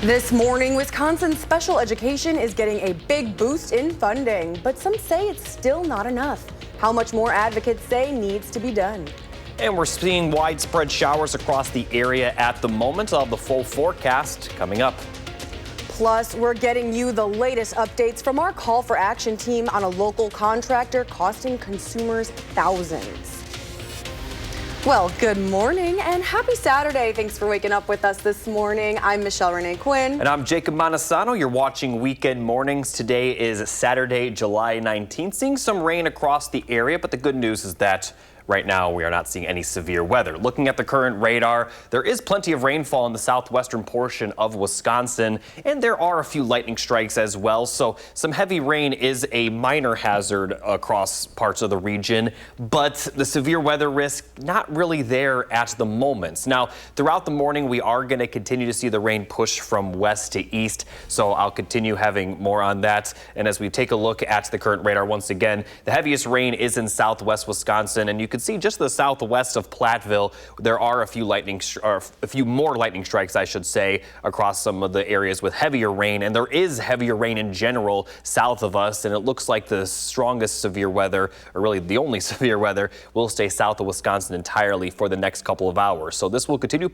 This morning, Wisconsin's special education is getting a big boost in funding, but some say it's still not enough. How much more advocates say needs to be done. And we're seeing widespread showers across the area at the moment. I'll have the full forecast coming up. Plus, we're getting you the latest updates from our call for action team on a local contractor costing consumers thousands. Well, good morning and happy Saturday. Thanks for waking up with us this morning. I'm Michelle Renee Quinn. And I'm Jacob Montesano. You're watching Weekend Mornings. Today is Saturday, July 19th. Seeing some rain across the area, but the good news is that right now, we are not seeing any severe weather. Looking at the current radar, there is plenty of rainfall in the southwestern portion of Wisconsin, and there are a few lightning strikes as well. So some heavy rain is a minor hazard across parts of the region, but the severe weather risk not really there at the moment. Now, throughout the morning, we are going to continue to see the rain push from west to east, so I'll continue having more on that. And as we take a look at the current radar once again, the heaviest rain is in southwest Wisconsin, and you can see just the southwest of Platteville, there are a few more lightning strikes, I should say, across some of the areas with heavier rain. And there is heavier rain in general south of us. And it looks like the strongest severe weather, or really the only severe weather, will stay south of Wisconsin entirely for the next couple of hours. So this will continue to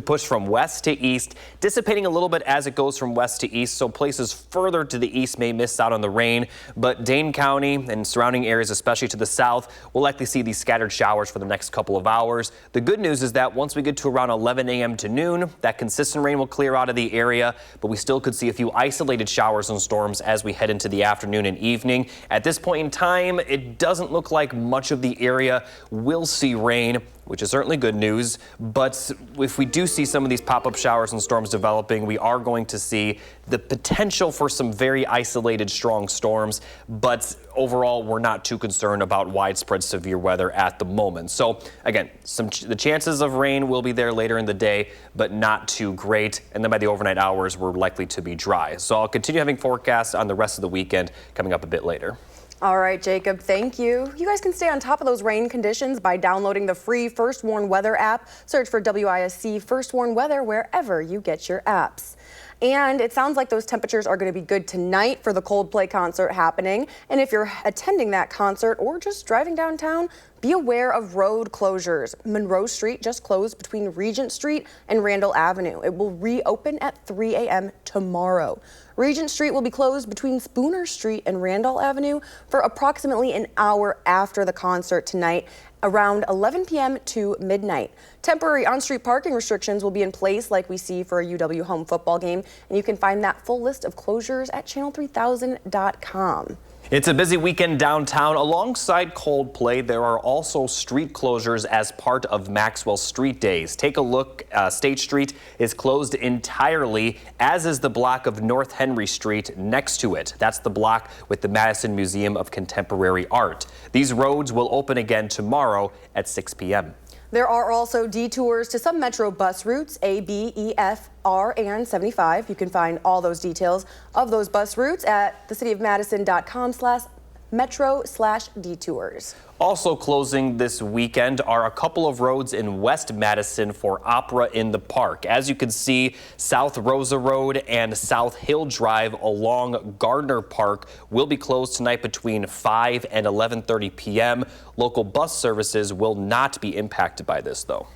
push from west to east, dissipating a little bit as it goes from west to east, so places further to the east may miss out on the rain, but Dane County and surrounding areas, especially to the south, will likely see these scattered showers for the next couple of hours. The good news is that once we get to around 11 a.m. to noon, that consistent rain will clear out of the area, but we still could see a few isolated showers and storms as we head into the afternoon and evening. At this point in time, it doesn't look like much of the area will see rain, which is certainly good news. But if we do see some of these pop-up showers and storms developing, we are going to see the potential for some very isolated strong storms. But overall, we're not too concerned about widespread severe weather at the moment. So again, the chances of rain will be there later in the day, but not too great. And then by the overnight hours, we're likely to be dry. So I'll continue having forecasts on the rest of the weekend coming up a bit later. All right, Jacob, thank you. You guys can stay on top of those rain conditions by downloading the free First Warn Weather app. Search for WISC First Warn Weather wherever you get your apps. And it sounds like those temperatures are going to be good tonight for the Coldplay concert happening. And if you're attending that concert or just driving downtown, be aware of road closures. Monroe Street just closed between Regent Street and Randall Avenue. It will reopen at 3 a.m. tomorrow. Regent Street will be closed between Spooner Street and Randall Avenue for approximately an hour after the concert tonight, around 11 p.m. to midnight. Temporary on-street parking restrictions will be in place like we see for a UW home football game, and you can find that full list of closures at channel3000.com. It's a busy weekend downtown. Alongside Coldplay, there are also street closures as part of Maxwell Street Days. Take a look. State Street is closed entirely, as is the block of North Henry Street next to it. That's the block with the Madison Museum of Contemporary Art. These roads will open again tomorrow at 6 p.m. There are also detours to some Metro bus routes, A, B, E, F, R, and 75. You can find all those details of those bus routes at thecityofmadison.com/metro/detours. Also closing this weekend are a couple of roads in West Madison for Opera in the Park. As you can see, South Rosa Road and South Hill Drive along Gardner Park will be closed tonight between 5 and 11:30 p.m. Local bus services will not be impacted by this, though.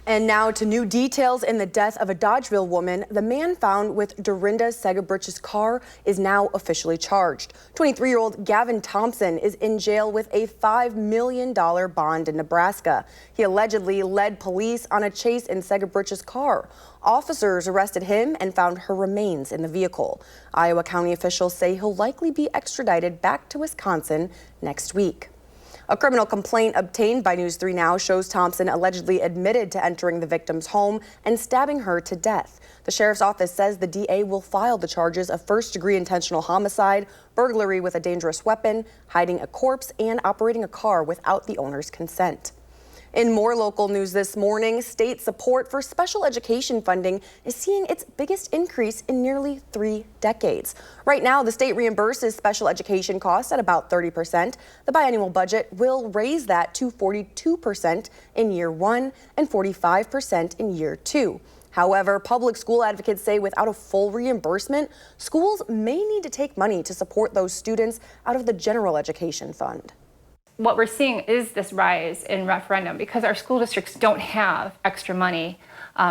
And now to new details in the death of a Dodgeville woman. The man found with Dorinda Segabrich's car is now officially charged. 23-year-old Gavin Thompson is in jail with a $5 million bond in Nebraska. He allegedly led police on a chase in Segabrich's car. Officers arrested him and found her remains in the vehicle. Iowa County officials say he'll likely be extradited back to Wisconsin next week. A criminal complaint obtained by News 3 Now shows Thompson allegedly admitted to entering the victim's home and stabbing her to death. The sheriff's office says the DA will file the charges of first-degree intentional homicide, burglary with a dangerous weapon, hiding a corpse, and operating a car without the owner's consent. In more local news this morning, state support for special education funding is seeing its biggest increase in nearly 3 decades. Right now, the state reimburses special education costs at about 30%. The biannual budget will raise that to 42% in year 1 and 45% in year 2. However, public school advocates say without a full reimbursement, schools may need to take money to support those students out of the general education fund. What we're seeing is this rise in referendum because our school districts don't have extra money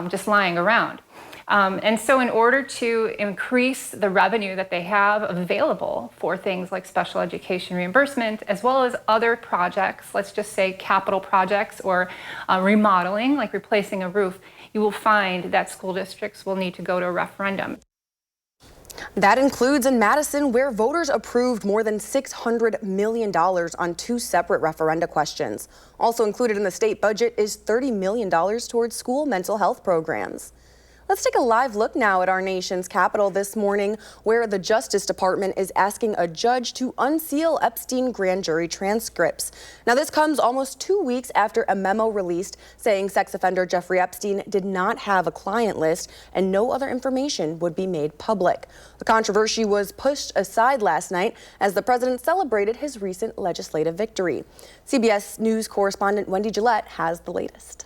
just lying around. And so in order to increase the revenue that they have available for things like special education reimbursement, as well as other projects, let's just say capital projects or remodeling, like replacing a roof, you will find that school districts will need to go to a referendum. That includes in Madison, where voters approved more than $600 million on 2 separate referenda questions. Also included in the state budget is $30 million towards school mental health programs. Let's take a live look now at our nation's capital this morning, where the Justice Department is asking a judge to unseal Epstein grand jury transcripts. Now, this comes almost 2 weeks after a memo released saying sex offender Jeffrey Epstein did not have a client list and no other information would be made public. The controversy was pushed aside last night as the president celebrated his recent legislative victory. CBS News correspondent Wendy Gillette has the latest.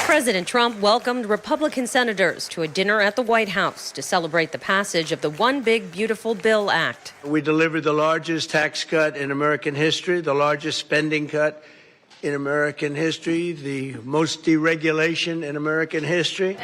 President Trump welcomed Republican senators to a dinner at the White House to celebrate the passage of the One Big Beautiful Bill Act. We delivered the largest tax cut in American history, the largest spending cut in American history, the most deregulation in American history.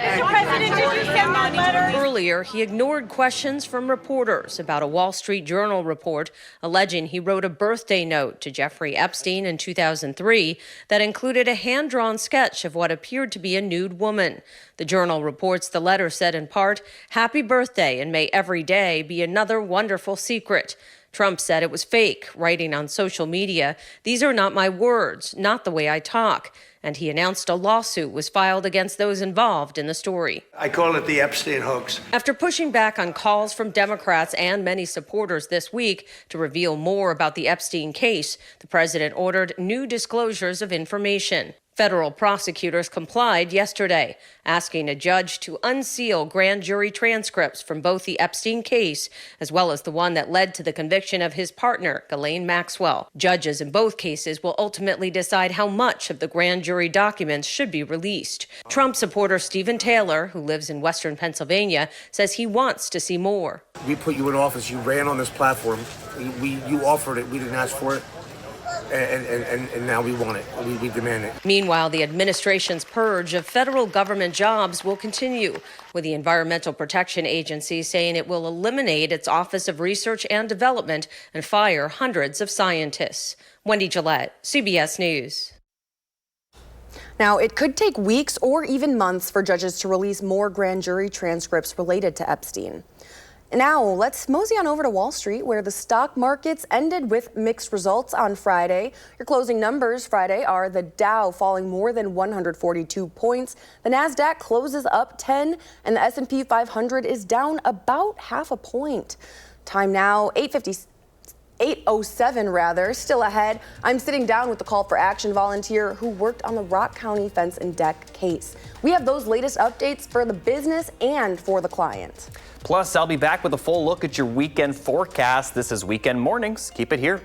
Earlier, he ignored questions from reporters about a Wall Street Journal report alleging he wrote a birthday note to Jeffrey Epstein in 2003 that included a hand-drawn sketch of what appeared to be a nude woman. The Journal reports the letter said in part, "Happy birthday, and may every day be another wonderful secret." Trump said it was fake, writing on social media, "These are not my words, not the way I talk." And he announced a lawsuit was filed against those involved in the story. I call it the Epstein hoax. After pushing back on calls from Democrats and many supporters this week to reveal more about the Epstein case, the president ordered new disclosures of information. Federal prosecutors complied yesterday, asking a judge to unseal grand jury transcripts from both the Epstein case as well as the one that led to the conviction of his partner, Ghislaine Maxwell. Judges in both cases will ultimately decide how much of the grand jury documents should be released. Trump supporter Stephen Taylor, who lives in Western Pennsylvania, says he wants to see more. We put you in office. You ran on this platform. You offered it. We didn't ask for it. And now we want it. We demand it. Meanwhile, the administration's purge of federal government jobs will continue, with the Environmental Protection Agency saying it will eliminate its Office of Research and Development and fire hundreds of scientists. Wendy Gillette, CBS News. Now, it could take weeks or even months for judges to release more grand jury transcripts related to Epstein. Now, let's mosey on over to Wall Street, where the stock markets ended with mixed results on Friday. Your closing numbers Friday are the Dow falling more than 142 points. The NASDAQ closes up 10, and the S&P 500 is down about half a point. Time now, 8:07 rather, still ahead. I'm sitting down with the Call for Action volunteer who worked on the Rock County fence and deck case. We have those latest updates for the business and for the client. Plus, I'll be back with a full look at your weekend forecast. This is Weekend Mornings. Keep it here.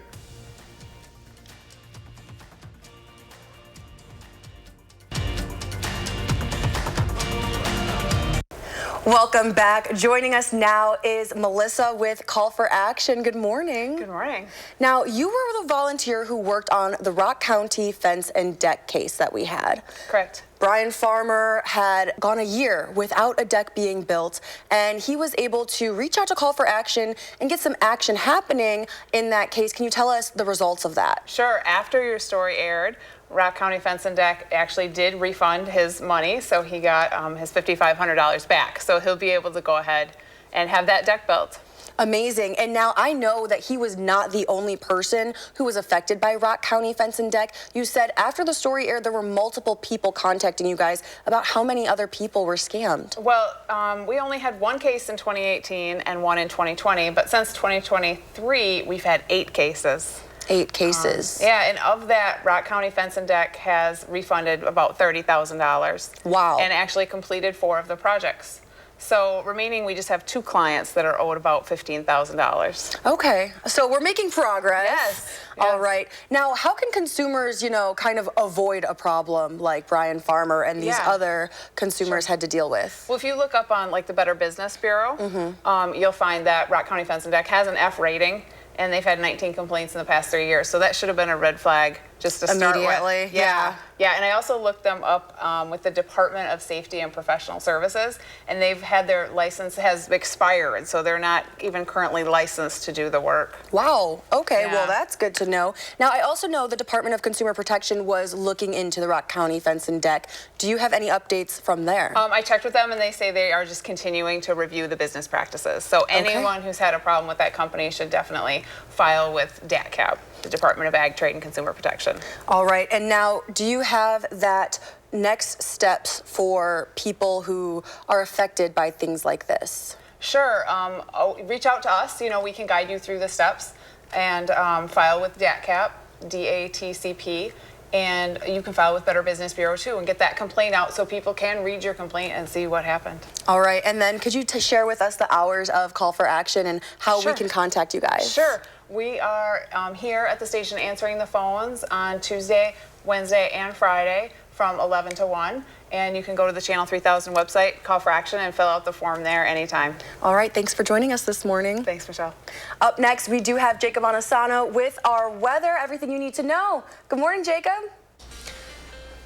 Welcome back. Joining us now is Melissa with Call for Action. Good morning. Good morning. Now, you were the volunteer who worked on the Rock County fence and deck case that we had. Correct. Brian Farmer had gone a year without a deck being built, and he was able to reach out to Call for Action and get some action happening in that case. Can you tell us the results of that? Sure. After your story aired, Rock County Fence and Deck actually did refund his money, so he got his $5,500 back. So he'll be able to go ahead and have that deck built. Amazing. And now I know that he was not the only person who was affected by Rock County Fence and Deck. You said after the story aired, there were multiple people contacting you guys about how many other people were scammed. Well, we only had one case in 2018 and one in 2020, but since 2023, we've had 8 cases. 8 cases. Yeah, and of that, Rock County Fence and Deck has refunded about $30,000. Wow. And actually completed 4 of the projects. So remaining, we just have 2 clients that are owed about $15,000. Okay, so we're making progress. Yes. All right. Now, how can consumers, kind of avoid a problem like Brian Farmer and these other consumers had to deal with? Well, if you look up on like the Better Business Bureau, you'll find that Rock County Fence and Deck has an F rating, and they've had 19 complaints in the past 3 years. So that should have been a red flag just to start Immediately, with. yeah. Yeah, and I also looked them up with the Department of Safety and Professional Services, and they've had their license has expired, so they're not even currently licensed to do the work. Wow. Okay, Yeah. well, that's good to know. Now, I also know the Department of Consumer Protection was looking into the Rock County Fence and Deck. Do you have any updates from there? I checked with them, and they say they are just continuing to review the business practices. So anyone who's had a problem with that company should definitely file with DATCAP, the Department of Ag, Trade, and Consumer Protection. All right, and now, do you have that next steps for people who are affected by things like this? Sure. Reach out to us. We can guide you through the steps and file with DATCAP, DATCP, and you can file with Better Business Bureau too and get that complaint out so people can read your complaint and see what happened. All right, and then could you share with us the hours of call for action and how we can contact you guys? Sure. We are here at the station answering the phones on Tuesday, Wednesday, and Friday from 11 to 1. And you can go to the Channel 3000 website, call for action, and fill out the form there anytime. All right, thanks for joining us this morning. Thanks, Michelle. Up next, we do have Jacob Anasano with our weather, everything you need to know. Good morning, Jacob.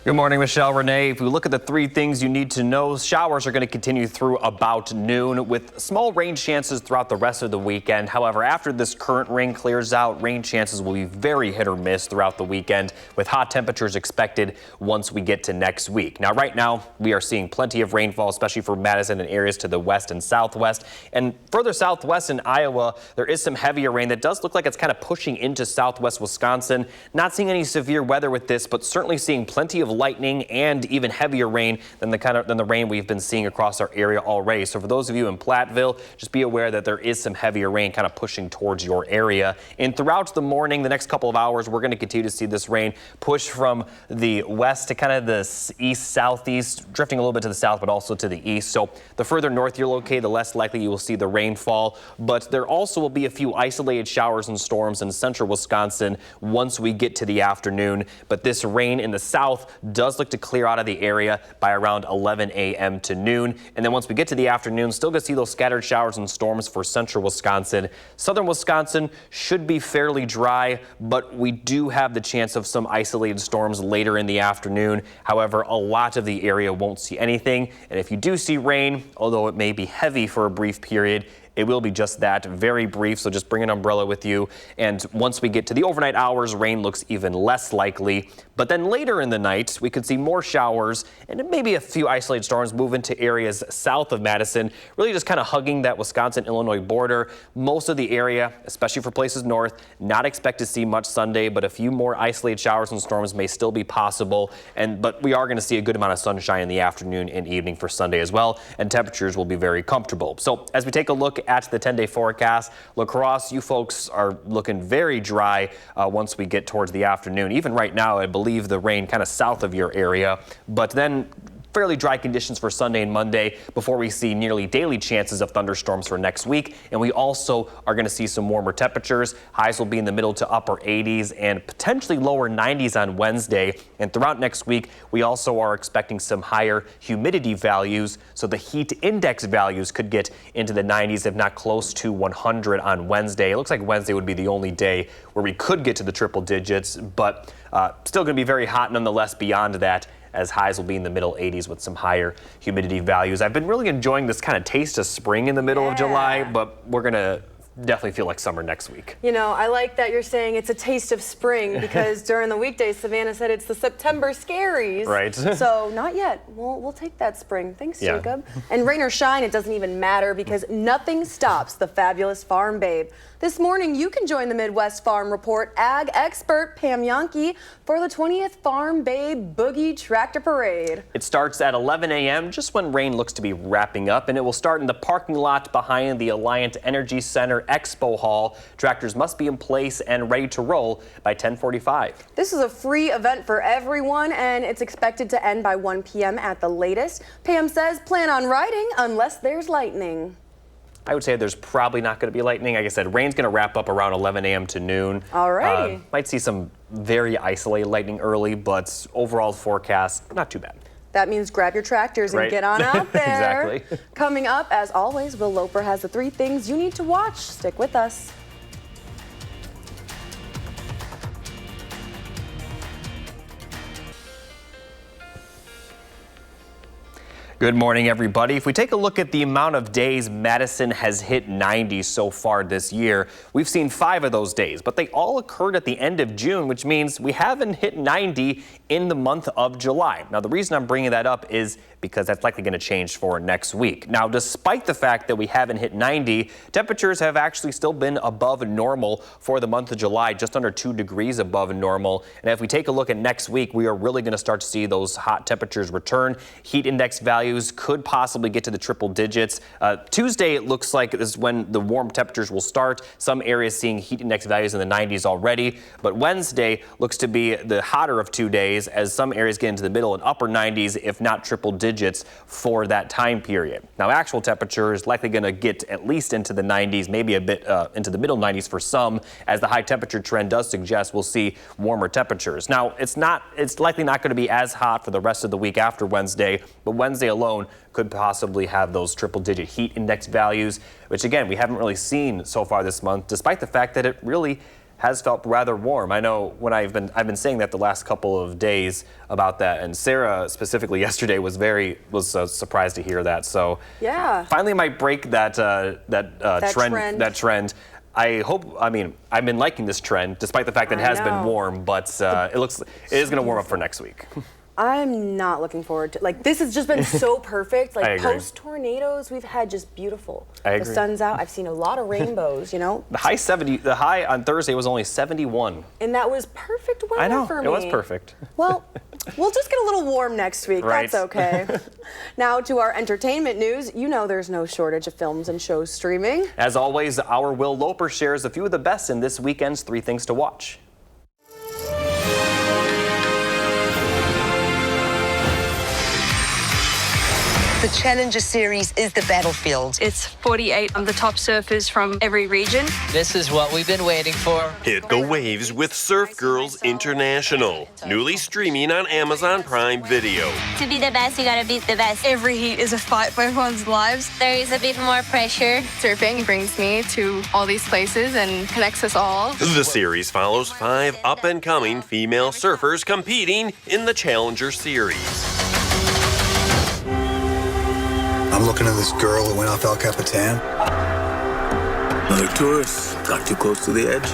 Good morning, Michelle, Renee. If we look at the 3 things you need to know, showers are going to continue through about noon with small rain chances throughout the rest of the weekend. However, after this current rain clears out, rain chances will be very hit or miss throughout the weekend with hot temperatures expected once we get to next week. Now, right now, we are seeing plenty of rainfall, especially for Madison and areas to the west and southwest. And further southwest in Iowa, there is some heavier rain that does look like it's kind of pushing into southwest Wisconsin. Not seeing any severe weather with this, but certainly seeing plenty of lightning and even heavier rain than the rain we've been seeing across our area already. So for those of you in Platteville, just be aware that there is some heavier rain kind of pushing towards your area. And throughout the morning, the next couple of hours, we're going to continue to see this rain push from the west to kind of the east-southeast, drifting a little bit to the south, but also to the east. So the further north you're located, the less likely you will see the rainfall. But there also will be a few isolated showers and storms in central Wisconsin once we get to the afternoon. But this rain in the south does look to clear out of the area by around 11 a.m. to noon. And then once we get to the afternoon, still going to see those scattered showers and storms for central Wisconsin. Southern Wisconsin should be fairly dry, but we do have the chance of some isolated storms later in the afternoon. However, a lot of the area won't see anything. And if you do see rain, although it may be heavy for a brief period, it will be just that, very brief, so just bring an umbrella with you. And once we get to the overnight hours, rain looks even less likely. But then later in the night, we could see more showers and maybe a few isolated storms move into areas south of Madison, really just kind of hugging that Wisconsin-Illinois border. Most of the area, especially for places north, not expect to see much Sunday, but a few more isolated showers and storms may still be possible. But we are going to see a good amount of sunshine in the afternoon and evening for Sunday as well, and temperatures will be very comfortable. So as we take a look at the 10-day forecast, La Crosse, you folks are looking very dry once we get towards the afternoon. Even right now, I believe the rain kind of south of your area, but then fairly dry conditions for Sunday and Monday before we see nearly daily chances of thunderstorms for next week. And we also are going to see some warmer temperatures. Highs will be in the middle to upper 80s and potentially lower 90s on Wednesday. And throughout next week, we also are expecting some higher humidity values. So the heat index values could get into the 90s, if not close to 100 on Wednesday. It looks like Wednesday would be the only day where we could get to the triple digits, but still going to be very hot nonetheless beyond that, as highs will be in the middle 80s with some higher humidity values. I've been really enjoying this kind of taste of spring in the middle of July, but we're going to definitely feel like summer next week. You know, I like that you're saying it's a taste of spring because during the weekdays, Savannah said it's the September scaries. Right. So not yet. We'll take that spring. Thanks, Jacob. And rain or shine, it doesn't even matter because nothing stops the fabulous Farm Babe. This morning, you can join the Midwest Farm Report ag expert Pam Yonke for the 20th Farm Babe Boogie Tractor Parade. It starts at 11 a.m. just when rain looks to be wrapping up, and it will start in the parking lot behind the Alliant Energy Center Center Expo Hall. Tractors must be in place and ready to roll by 10:45. This is a free event for everyone, and it's expected to end by 1 p.m. at the latest. Pam says plan on riding unless there's lightning. I would say there's probably not going to be lightning. Like I said, rain's going to wrap up around 11 a.m. to noon. Alrighty. Might see some very isolated lightning early, but overall forecast, not too bad. That means grab your tractors and get on out there. Exactly. Coming up, as always, Will Loper has the 3 things you need to watch. Stick with us. Good morning, everybody. If we take a look at the amount of days Madison has hit 90 so far this year, we've seen 5 of those days, but they all occurred at the end of June, which means we haven't hit 90 in the month of July. Now, the reason I'm bringing that up is because that's likely going to change for next week. Now, despite the fact that we haven't hit 90, temperatures have actually still been above normal for the month of July, just under 2 degrees above normal. And if we take a look at next week, we are really going to start to see those hot temperatures return. Heat index values could possibly get to the triple digits. Tuesday, it looks like is when the warm temperatures will start. Some areas seeing heat index values in the 90s already. But Wednesday looks to be the hotter of 2 days as some areas get into the middle and upper 90s, if not triple digits for that time period. Now, actual temperature is likely going to get at least into the 90s, maybe a bit into the middle 90s for some, as the high temperature trend does suggest we'll see warmer temperatures. Now, it's likely not going to be as hot for the rest of the week after Wednesday, but Wednesday alone could possibly have those triple-digit heat index values, which again, we haven't really seen so far this month, despite the fact that it really has felt rather warm. I know when I've been saying that the last couple of days about that, and Sarah specifically yesterday was surprised to hear that. So yeah, finally might break that trend. I hope. I mean, I've been liking this trend despite the fact that it has been warm, but it is going to warm up for next week. I'm not looking forward to, like, this has just been so perfect. Like, post tornadoes, we've had just beautiful. The sun's out. I've seen a lot of rainbows, you know. The high on Thursday was only 71. And that was perfect weather for me. It was perfect. Well, we'll just get a little warm next week. Right. That's okay. Now to our entertainment news. You know there's no shortage of films and shows streaming. As always, our Will Loper shares a few of the best in this weekend's 3 Things to Watch. The Challenger Series is the battlefield. It's 48 of the top surfers from every region. This is what we've been waiting for. Hit the waves with Surf Girls International. Newly streaming on Amazon Prime Video. To be the best, you gotta beat the best. Every heat is a fight for everyone's lives. There is a bit more pressure. Surfing brings me to all these places and connects us all. The series follows 5 up-and-coming female surfers competing in the Challenger Series. I'm looking at this girl who went off El Capitan. Another tourist. Got too close to the edge?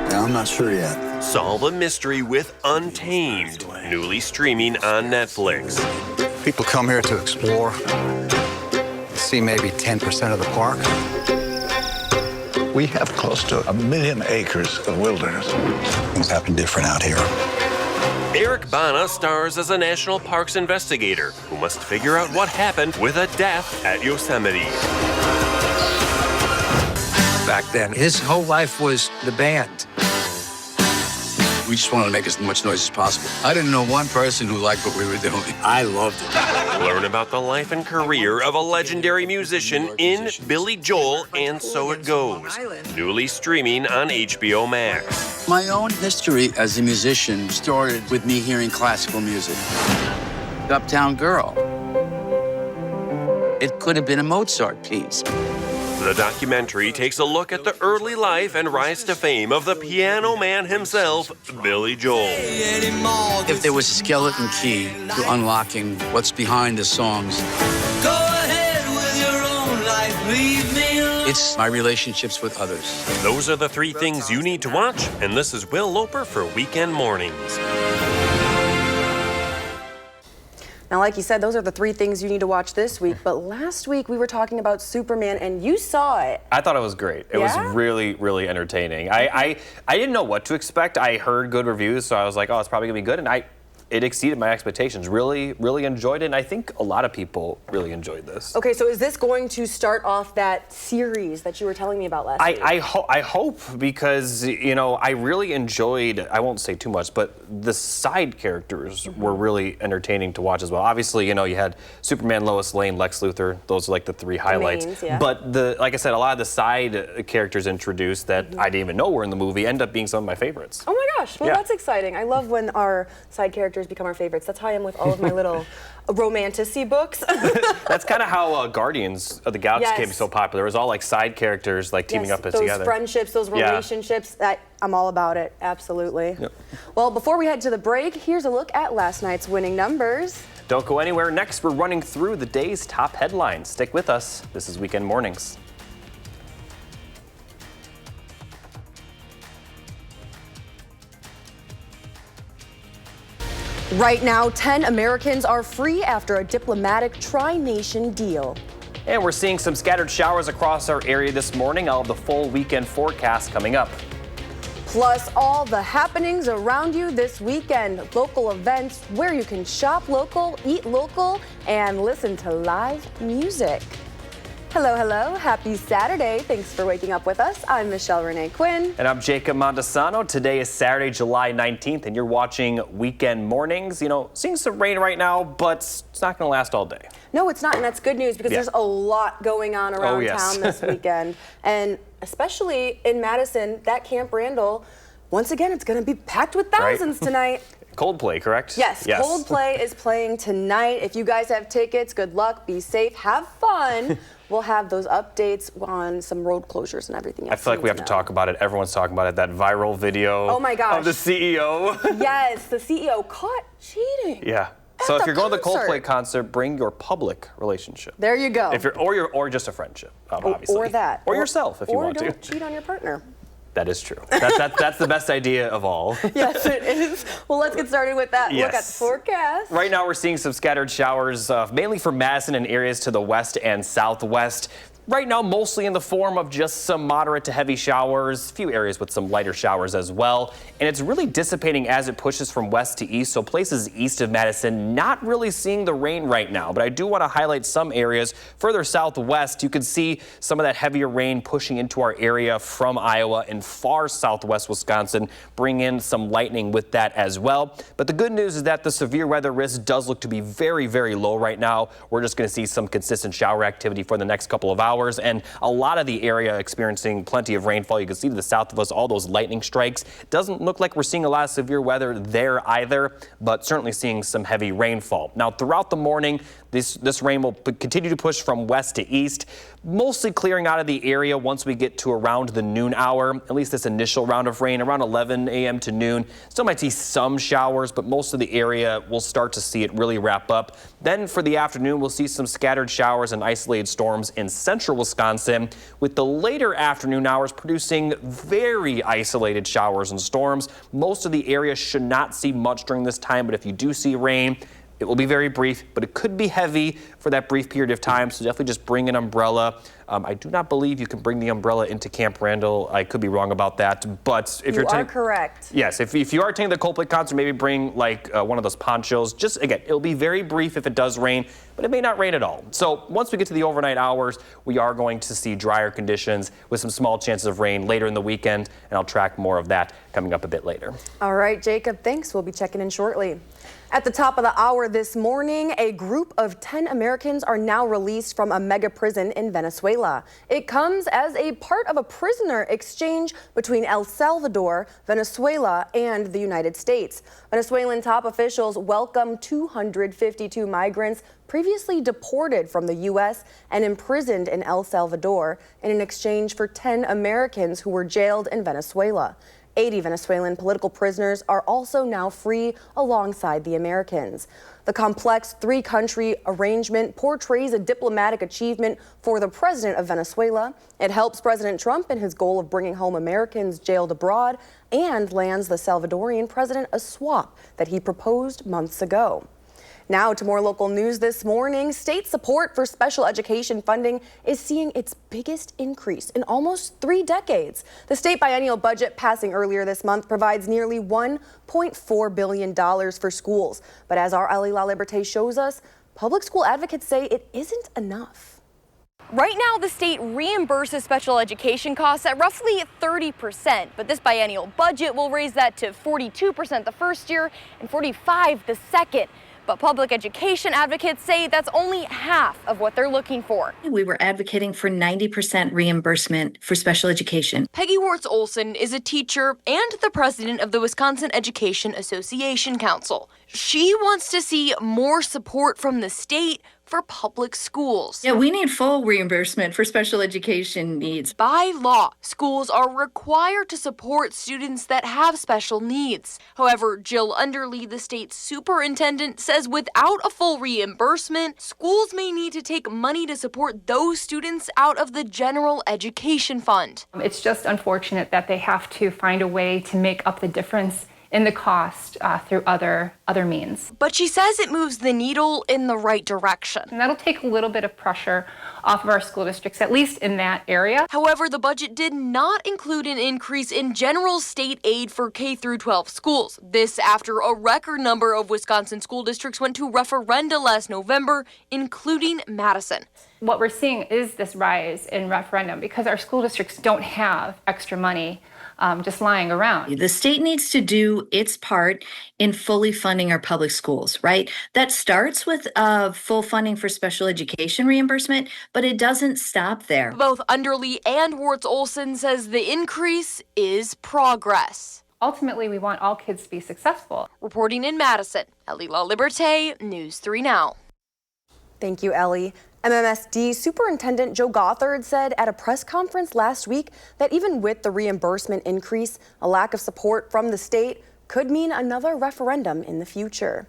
Yeah, I'm not sure yet. Solve a mystery with Untamed. Newly streaming on Netflix. People come here to explore. See maybe 10% of the park. We have close to 1 million acres of wilderness. Things happen different out here. Eric Bana stars as a national parks investigator who must figure out what happened with a death at Yosemite. Back then, his whole life was the band. We just wanted to make as much noise as possible. I didn't know one person who liked what we were doing. I loved it. Learn about the life and career of a legendary musician in Billy Joel and So It Goes. Newly streaming on HBO Max. My own history as a musician started with me hearing classical music. Uptown Girl. It could have been a Mozart piece. The documentary takes a look at the early life and rise to fame of the piano man himself, Billy Joel. If there was a skeleton key to unlocking what's behind the songs, go ahead with your own life, leave me alone. It's my relationships with others. Those are the 3 things you need to watch, and this is Will Loper for Weekend Mornings. Now, like you said, those are the 3 things you need to watch this week. But last week we were talking about Superman, and you saw it. I thought it was great. It was really, really entertaining. I didn't know what to expect. I heard good reviews, so I was like, oh, it's probably gonna be good. And it exceeded my expectations. Really, really enjoyed it, and I think a lot of people really enjoyed this. Okay, so is this going to start off that series that you were telling me about last week? I hope, because, you know, I really enjoyed, I won't say too much, but the side characters were really entertaining to watch as well. Obviously, you know, you had Superman, Lois Lane, Lex Luthor. Those are like the three highlights. Mains, yeah. But like I said, a lot of the side characters introduced that I didn't even know were in the movie end up being some of my favorites. Oh my gosh, well that's exciting. I love when our side characters become our favorites. That's how I am with all of my little romanticy books. That's kind of how Guardians of the Galaxy became so popular. It was all like side characters like teaming up together. Those friendships, those relationships, that I'm all about it, absolutely. Yep. Well, before we head to the break, here's a look at last night's winning numbers. Don't go anywhere. Next, we're running through the day's top headlines. Stick with us. This is Weekend Mornings. Right now, 10 Americans are free after a diplomatic tri-nation deal. And we're seeing some scattered showers across our area this morning. I'll have the full weekend forecast coming up. Plus, all the happenings around you this weekend. Local events where you can shop local, eat local, and listen to live music. Hello, hello. Happy Saturday. Thanks for waking up with us. I'm Michelle Renee Quinn. And I'm Jacob Montesano. Today is Saturday, July 19th, and you're watching Weekend Mornings. You know, seeing some rain right now, but it's not going to last all day. No, it's not, and that's good news because there's a lot going on around town this weekend. And especially in Madison, that Camp Randall, once again, it's going to be packed with thousands tonight. Coldplay, correct? Yes, Coldplay is playing tonight. If you guys have tickets, good luck, be safe, have fun. We'll have those updates on some road closures and everything else. I feel like we have to talk about it. Everyone's talking about it. That viral video of the CEO. Yes, the CEO caught cheating. Yeah. So if you're going to the Coldplay concert, bring your public relationship. There you go. If you're or just a friendship, obviously. Or that. Or yourself if you want to. Or don't cheat on your partner. That is true. That's the best idea of all. Yes, it is. Well, let's get started with that. Look at the forecast. Right now, we're seeing some scattered showers, mainly for Madison and areas to the west and southwest. Right now, mostly in the form of just some moderate to heavy showers, a few areas with some lighter showers as well. And it's really dissipating as it pushes from west to east, so places east of Madison not really seeing the rain right now. But I do want to highlight some areas further southwest. You can see some of that heavier rain pushing into our area from Iowa and far southwest Wisconsin, bring in some lightning with that as well. But the good news is that the severe weather risk does look to be very, very low right now. We're just going to see some consistent shower activity for the next couple of hours. And a lot of the area experiencing plenty of rainfall. You can see to the south of us all those lightning strikes. Doesn't look like we're seeing a lot of severe weather there either, but certainly seeing some heavy rainfall. Now throughout the morning, this rain will continue to push from west to east, mostly clearing out of the area once we get to around the noon hour. At least this initial round of rain around 11 a.m. to noon. Still might see some showers, but most of the area will start to see it really wrap up. Then for the afternoon, we'll see some scattered showers and isolated storms in central Wisconsin, with the later afternoon hours producing very isolated showers and storms. Most of the area should not see much during this time, but if you do see rain, it will be very brief, but it could be heavy for that brief period of time, so definitely just bring an umbrella. I do not believe you can bring the umbrella into Camp Randall. I could be wrong about that, but if you are correct. Yes, if you are attending the Coldplay concert, maybe bring like one of those ponchos. Just again, it'll be very brief if it does rain, but it may not rain at all. So once we get to the overnight hours, we are going to see drier conditions with some small chances of rain later in the weekend, and I'll track more of that coming up a bit later. All right, Jacob, thanks. We'll be checking in shortly. At the top of the hour this morning, a group of 10 Americans are now released from a mega prison in Venezuela. It comes as a part of a prisoner exchange between El Salvador, Venezuela, and the United States. Venezuelan top officials welcome 252 migrants previously deported from the U.S. and imprisoned in El Salvador in exchange for 10 Americans who were jailed in Venezuela. 80 Venezuelan political prisoners are also now free alongside the Americans. The complex three-country arrangement portrays a diplomatic achievement for the president of Venezuela. It helps President Trump in his goal of bringing home Americans jailed abroad and lands the Salvadorian president a swap that he proposed months ago. Now to more local news this morning. State support for special education funding is seeing its biggest increase in almost 3 decades. The state biennial budget passing earlier this month provides nearly $1.4 billion for schools. But as our Ellie La Liberté shows us, public school advocates say it isn't enough. Right now, the state reimburses special education costs at roughly 30%, but this biennial budget will raise that to 42% the first year and 45% the second. But public education advocates say that's only half of what they're looking for. We were advocating for 90% reimbursement for special education. Peggy Wertz-Olson is a teacher and the president of the Wisconsin Education Association Council. She wants to see more support from the state for public schools. Yeah, we need full reimbursement for special education needs. By law, schools are required to support students that have special needs. However, Jill Underly, the state superintendent, says without a full reimbursement, schools may need to take money to support those students out of the general education fund. It's just unfortunate that they have to find a way to make up the difference in the cost through other means. But she says it moves the needle in the right direction. And that'll take a little bit of pressure off of our school districts, at least in that area. However, the budget did not include an increase in general state aid for K-12 schools. This after a record number of Wisconsin school districts went to referenda last November, including Madison. What we're seeing is this rise in referendum because our school districts don't have extra money just lying around. The state needs to do its part in fully funding our public schools, right? That starts with full funding for special education reimbursement, but it doesn't stop there. Both Underly and Wertz-Olson says the increase is progress. Ultimately, we want all kids to be successful. Reporting in Madison, Ellie La Liberté, News 3 Now. Thank you, Ellie. MMSD Superintendent Joe Gothard said at a press conference last week that even with the reimbursement increase, a lack of support from the state could mean another referendum in the future.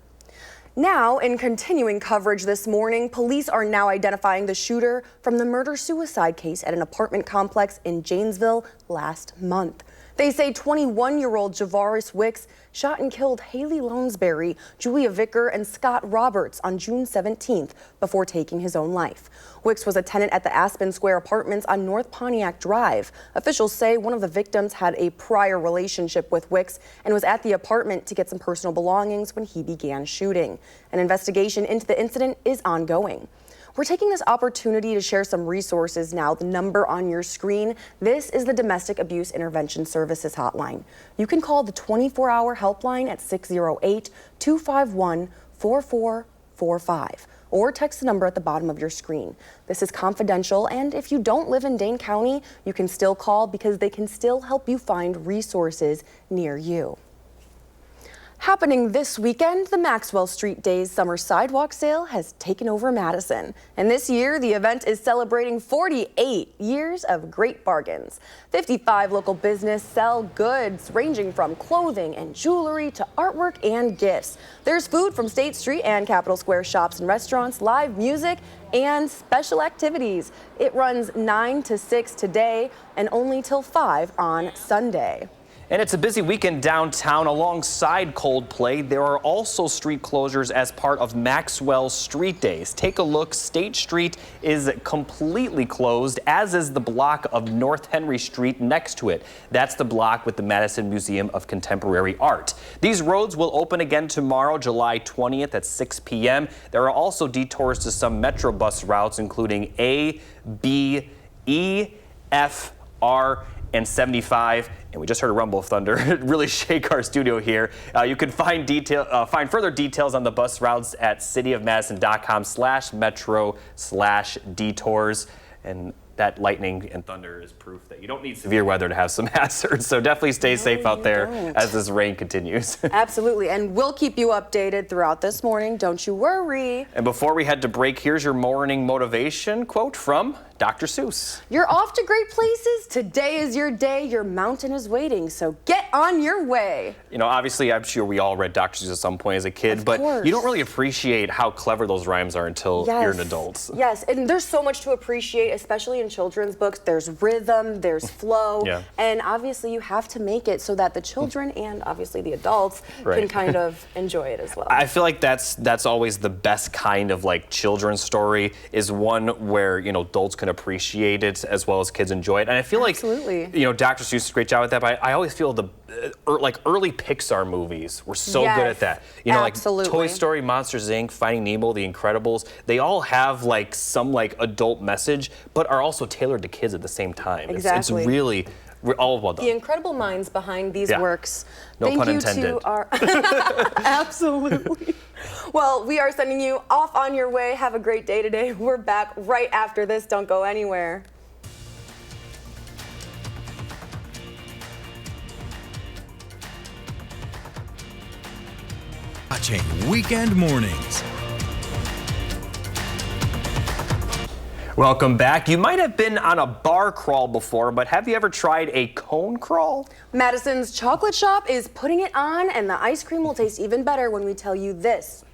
Now, in continuing coverage this morning, police are now identifying the shooter from the murder-suicide case at an apartment complex in Janesville last month. They say 21-year-old Javaris Wicks shot and killed Haley Lounsbury, Julia Vicker, and Scott Roberts on June 17th before taking his own life. Wicks was a tenant at the Aspen Square Apartments on North Pontiac Drive. Officials say one of the victims had a prior relationship with Wicks and was at the apartment to get some personal belongings when he began shooting. An investigation into the incident is ongoing. We're taking this opportunity to share some resources now. The number on your screen, this is the Domestic Abuse Intervention Services Hotline. You can call the 24-hour helpline at 608-251-4445 or text the number at the bottom of your screen. This is confidential, and if you don't live in Dane County, you can still call because they can still help you find resources near you. Happening this weekend, the Maxwell Street Days Summer Sidewalk Sale has taken over Madison. And this year, the event is celebrating 48 years of great bargains. 55 local businesses sell goods ranging from clothing and jewelry to artwork and gifts. There's food from State Street and Capitol Square shops and restaurants, live music, and special activities. It runs 9 to 6 today and only till 5 on Sunday. And it's a busy weekend downtown. Alongside Coldplay, there are also street closures as part of Maxwell Street Days. Take a look. State Street is completely closed, as is the block of North Henry Street next to it. That's the block with the Madison Museum of Contemporary Art. These roads will open again tomorrow, July 20th at 6 p.m. There are also detours to some Metro bus routes, including A, B, E, F, R, and 75. And we just heard a rumble of thunder really shake our studio here. You can find further details on the bus routes at cityofmadison.com/metro/detours. And that lightning and thunder is proof that you don't need severe weather to have some hazards. So definitely stay safe out there as this rain continues. Absolutely. And we'll keep you updated throughout this morning. Don't you worry. And before we head to break, here's your morning motivation quote from Dr. Seuss. You're off to great places. Today is your day. Your mountain is waiting. So get on your way. You know, obviously, I'm sure we all read Dr. Seuss at some point as a kid, but you don't really appreciate how clever those rhymes are until you're an adult. Yes, and there's so much to appreciate, especially in children's books, there's rhythm, there's flow, and obviously you have to make it so that the children and obviously the adults can kind of enjoy it as well. I feel like that's always the best kind of like children's story, is one where, you know, adults can appreciate it as well as kids enjoy it. And I feel like, you know, Dr. Seuss does a great job with that, but I always feel the like early Pixar movies were so good at that. You know, like Toy Story, Monsters Inc., Finding Nemo, The Incredibles, they all have like some like adult message, but are also tailored to kids at the same time. It's really all well done. The incredible minds behind these works. No pun intended. To our Absolutely. Well, we are sending you off on your way. Have a great day today. We're back right after this. Don't go anywhere. Watching Weekend Mornings. Welcome back. You might have been on a bar crawl before, but have you ever tried a cone crawl? Madison's chocolate shop is putting it on, and the ice cream will taste even better when we tell you this.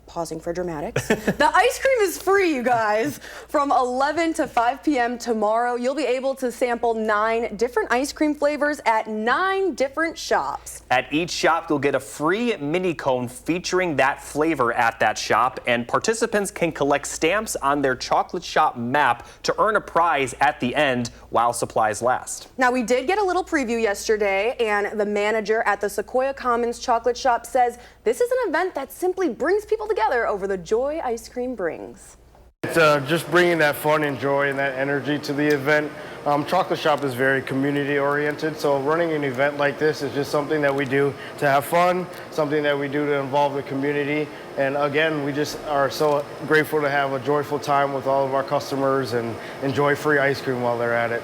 Pausing for dramatics. The ice cream is free, you guys. From 11 to 5 p.m. tomorrow, you'll be able to sample 9 different ice cream flavors at 9 different shops. At each shop, you'll get a free mini cone featuring that flavor at that shop, and participants can collect stamps on their chocolate shop map to earn a prize at the end while supplies last. Now, we did get a little preview yesterday, and the manager at the Sequoia Commons chocolate shop says this is an event that simply brings people together over the joy ice cream brings. It's just bringing that fun and joy and that energy to the event. Chocolate Shop is very community oriented, so running an event like this is just something that we do to have fun, something that we do to involve the community. And again, we just are so grateful to have a joyful time with all of our customers and enjoy free ice cream while they're at it.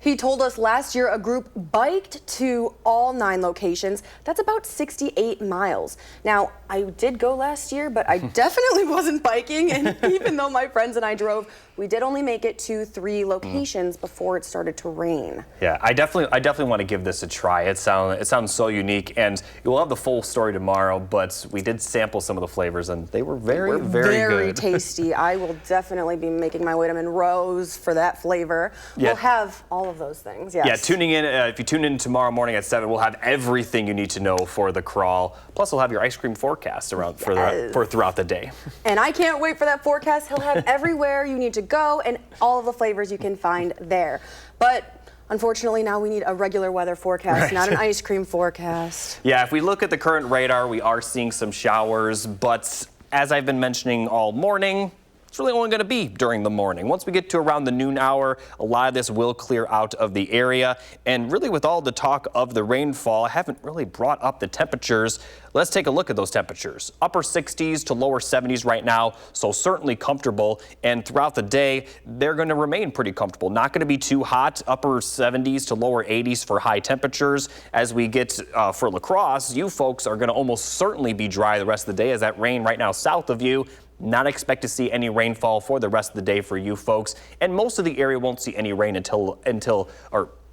He told us last year a group biked to all 9 locations. That's about 68 miles. Now, I did go last year, but I definitely wasn't biking. And even though my friends and I drove, we did only make it to 3 locations before it started to rain. Yeah, I definitely want to give this a try. It sounds so unique, and you'll have the full story tomorrow, but we did sample some of the flavors, and they were very good. Very tasty. I will definitely be making my way to Monroe's for that flavor. We'll have all of those things, yes. Yeah, tuning in, if you tune in tomorrow morning at 7, we'll have everything you need to know for the crawl. Plus, we'll have your ice cream forecast around for throughout the day. And I can't wait for that forecast. He'll have everywhere you need to go and all of the flavors you can find there. But unfortunately, now we need a regular weather forecast, not an ice cream forecast. Yeah, if we look at the current radar, we are seeing some showers, but as I've been mentioning all morning, it's really only going to be during the morning. Once we get to around the noon hour, a lot of this will clear out of the area. And really, with all the talk of the rainfall, I haven't really brought up the temperatures. Let's take a look at those temperatures. Upper 60s to lower 70s right now, so certainly comfortable. And throughout the day, they're going to remain pretty comfortable. Not going to be too hot. Upper 70s to lower 80s for high temperatures. As we get for La Crosse, you folks are going to almost certainly be dry the rest of the day, as that rain right now south of you. Not expect to see any rainfall for the rest of the day for you folks. And most of the area won't see any rain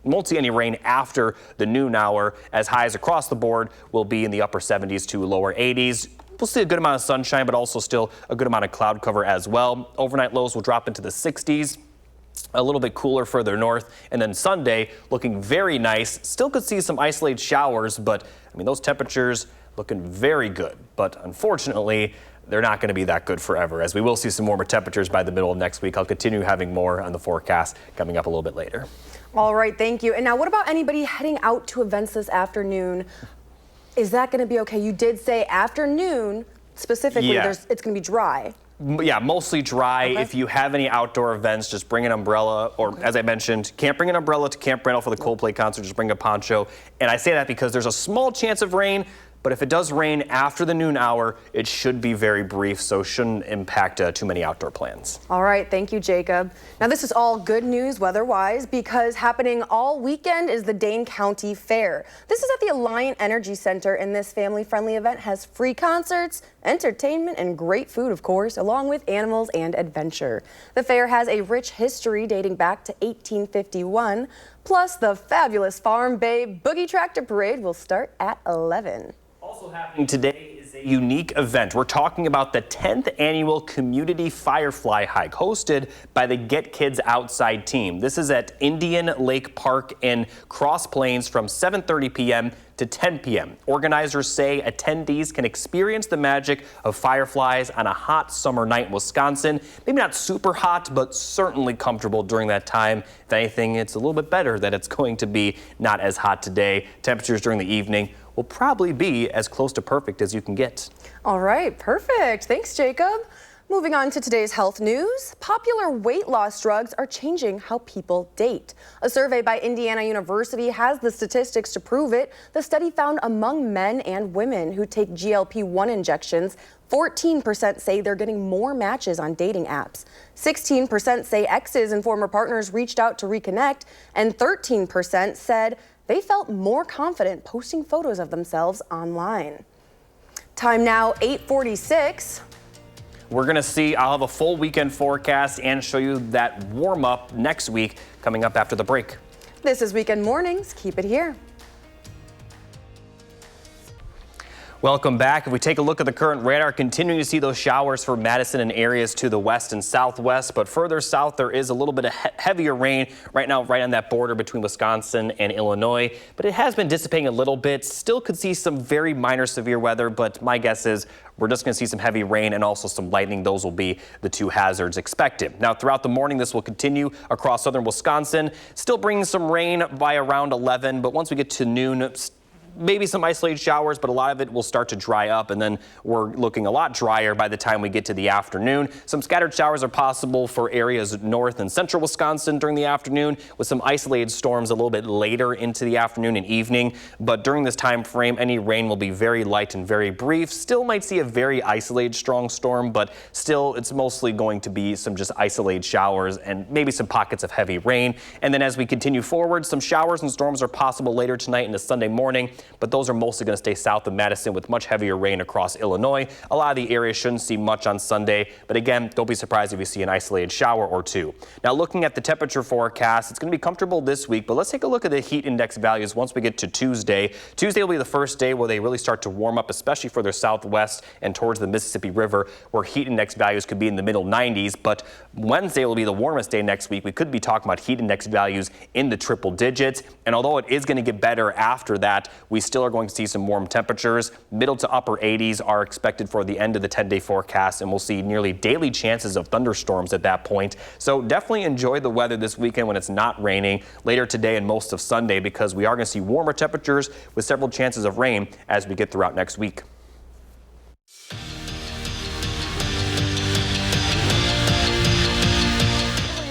won't see any rain after the noon hour, as highs across the board will be in the upper 70s to lower 80s. We'll see a good amount of sunshine, but also still a good amount of cloud cover as well. Overnight lows will drop into the 60s. A little bit cooler further north, and then Sunday looking very nice. Still could see some isolated showers, but I mean, those temperatures looking very good. But unfortunately, they're not going to be that good forever, as we will see some warmer temperatures by the middle of next week. I'll continue having more on the forecast coming up a little bit later. All right, thank you. And now, what about anybody heading out to events this afternoon? Is that going to be okay? You did say afternoon specifically, it's going to be dry. Yeah, mostly dry. Okay. If you have any outdoor events, just bring an umbrella, or as I mentioned, can't bring an umbrella to Camp Randall for the Coldplay concert, just bring a poncho. And I say that because there's a small chance of rain, but if it does rain after the noon hour, it should be very brief, so shouldn't impact too many outdoor plans. All right, thank you, Jacob. Now, this is all good news weather-wise, because happening all weekend is the Dane County Fair. This is at the Alliant Energy Center, and this family-friendly event has free concerts, entertainment, and great food, of course, along with animals and adventure. The fair has a rich history dating back to 1851, plus the fabulous Farm Bay Boogie Tractor Parade will start at 11. Also happening today is Unique event. We're talking about the 10th annual Community Firefly Hike hosted by the Get Kids Outside team. This is at Indian Lake Park in Cross Plains from 7:30 p.m. to 10 p.m. Organizers say attendees can experience the magic of fireflies on a hot summer night in Wisconsin. Maybe not super hot, but certainly comfortable during that time. If anything, it's a little bit better that it's going to be not as hot today. Temperatures during the evening will probably be as close to perfect as you can get. All right, perfect. Thanks, Jacob. Moving on to today's health news, popular weight loss drugs are changing how people date. A survey by Indiana University has the statistics to prove it. The study found among men and women who take GLP-1 injections, 14% say they're getting more matches on dating apps. 16% say exes and former partners reached out to reconnect, and 13% said they felt more confident posting photos of themselves online. Time now, 8:46. We're going to see, I'll have a full weekend forecast and show you that warm up next week coming up after the break. This is Weekend Mornings. Keep it here. Welcome back. If we take a look at the current radar, continuing to see those showers for Madison and areas to the west and southwest, but further south there is a little bit of heavier rain right now, right on that border between Wisconsin and Illinois, but it has been dissipating a little bit. Still could see some very minor severe weather, but my guess is we're just going to see some heavy rain and also some lightning. Those will be the two hazards expected. Now, throughout the morning, this will continue across southern Wisconsin, still bringing some rain by around 11, but once we get to noon, maybe some isolated showers, but a lot of it will start to dry up, and then we're looking a lot drier by the time we get to the afternoon. Some scattered showers are possible for areas north and central Wisconsin during the afternoon, with some isolated storms a little bit later into the afternoon and evening. But during this time frame, any rain will be very light and very brief. Still might see a very isolated strong storm, but still it's mostly going to be some just isolated showers and maybe some pockets of heavy rain. And then as we continue forward, some showers and storms are possible later tonight into Sunday morning, but those are mostly going to stay south of Madison with much heavier rain across Illinois. A lot of the area shouldn't see much on Sunday, but again, don't be surprised if you see an isolated shower or two. Now, looking at the temperature forecast, it's going to be comfortable this week, but let's take a look at the heat index values once we get to Tuesday. Tuesday will be the first day where they really start to warm up, especially further southwest and towards the Mississippi River, where heat index values could be in the middle 90s. But Wednesday will be the warmest day next week. We could be talking about heat index values in the triple digits. And although it is going to get better after that, we still are going to see some warm temperatures. Middle to upper 80s are expected for the end of the 10-day forecast, and we'll see nearly daily chances of thunderstorms at that point. So definitely enjoy the weather this weekend when it's not raining later today and most of Sunday, because we are going to see warmer temperatures with several chances of rain as we get throughout next week.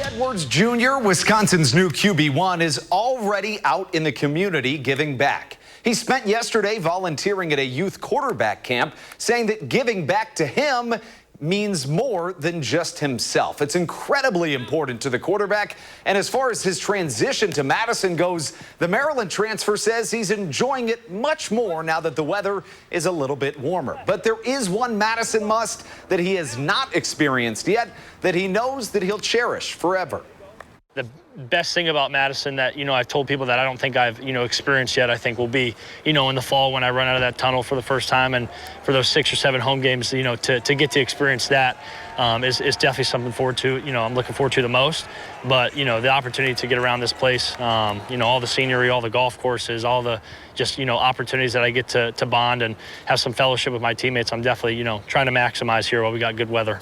Edwards Jr., Wisconsin's new QB1, is already out in the community giving back. He spent yesterday volunteering at a youth quarterback camp, saying that giving back to him means more than just himself. It's incredibly important to the quarterback. And as far as his transition to Madison goes, the Maryland transfer says he's enjoying it much more now that the weather is a little bit warmer. But there is one Madison must that he has not experienced yet that he knows that he'll cherish forever. The best thing about Madison that, I've told people that I don't think I've, experienced yet, I think will be, in the fall when I run out of that tunnel for the first time, and for those 6 or 7 home games, to get to experience that is definitely something forward to, I'm looking forward to the most. But, the opportunity to get around this place, all the scenery, all the golf courses, all the just, opportunities that I get to bond and have some fellowship with my teammates, I'm definitely, trying to maximize here while we got good weather.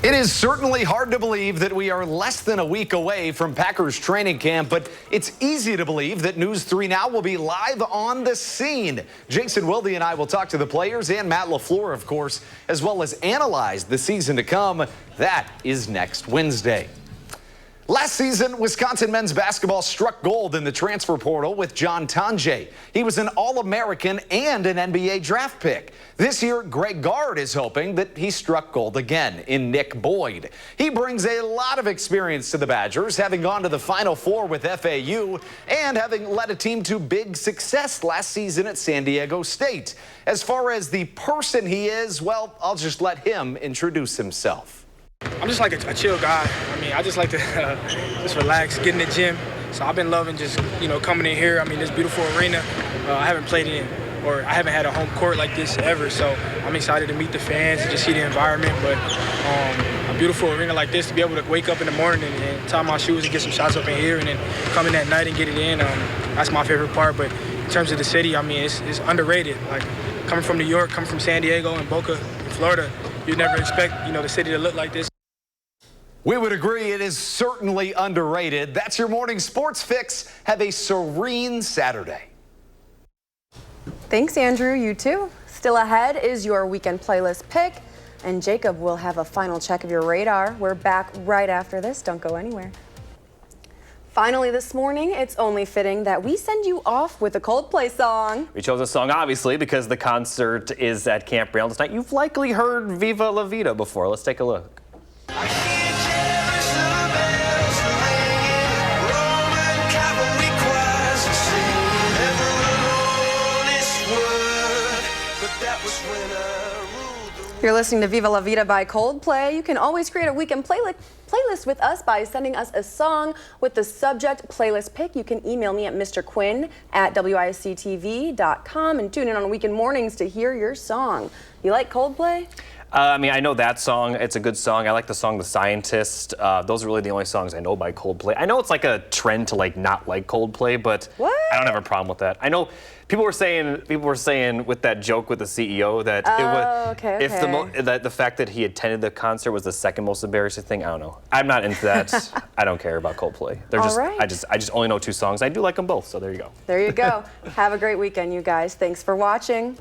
It is certainly hard to believe that we are less than a week away from Packers training camp, but it's easy to believe that News 3 Now will be live on the scene. Jason Wilde and I will talk to the players and Matt LaFleur, of course, as well as analyze the season to come. That is next Wednesday. Last season, Wisconsin men's basketball struck gold in the transfer portal with John Tonje. He was an All-American and an NBA draft pick. This year, Greg Gard is hoping that he struck gold again in Nick Boyd. He brings a lot of experience to the Badgers, having gone to the Final Four with FAU and having led a team to big success last season at San Diego State. As far as the person he is, well, I'll just let him introduce himself. I'm just like a chill guy. I just like to just relax, get in the gym. So I've been loving just, coming in here. This beautiful arena. I haven't played in or I haven't had a home court like this ever. So I'm excited to meet the fans and just see the environment. But a beautiful arena like this, to be able to wake up in the morning and tie my shoes and get some shots up in here, and then come in at night and get it in, that's my favorite part. But in terms of the city, I mean, it's underrated. Like, coming from New York, coming from San Diego and Boca, Florida, you'd never expect, the city to look like this. We would agree it is certainly underrated. That's your morning sports fix. Have a serene Saturday. Thanks, Andrew. You too. Still ahead is your weekend playlist pick, and Jacob will have a final check of your radar. We're back right after this. Don't go anywhere. Finally this morning, it's only fitting that we send you off with a Coldplay song. We chose this song, obviously, because the concert is at Camp Rail tonight. You've likely heard Viva La Vida before. Let's take a look. You're listening to Viva La Vida by Coldplay. You can always create a weekend playlist with us by sending us a song with the subject playlist pick. You can email me at mrquinn@WISC-TV.com and tune in on weekend mornings to hear your song. You like Coldplay? I mean, I know that song. It's a good song. I like the song The Scientist. Those are really the only songs I know by Coldplay. I know it's like a trend to not like Coldplay, but what? I don't have a problem with that. I know people were saying with that joke with the CEO that it was if the fact that he attended the concert was the second most embarrassing thing. I don't know. I'm not into that. I don't care about Coldplay. They're just right. I just only know two songs. I do like them both, so there you go. There you go. Have a great weekend, you guys. Thanks for watching.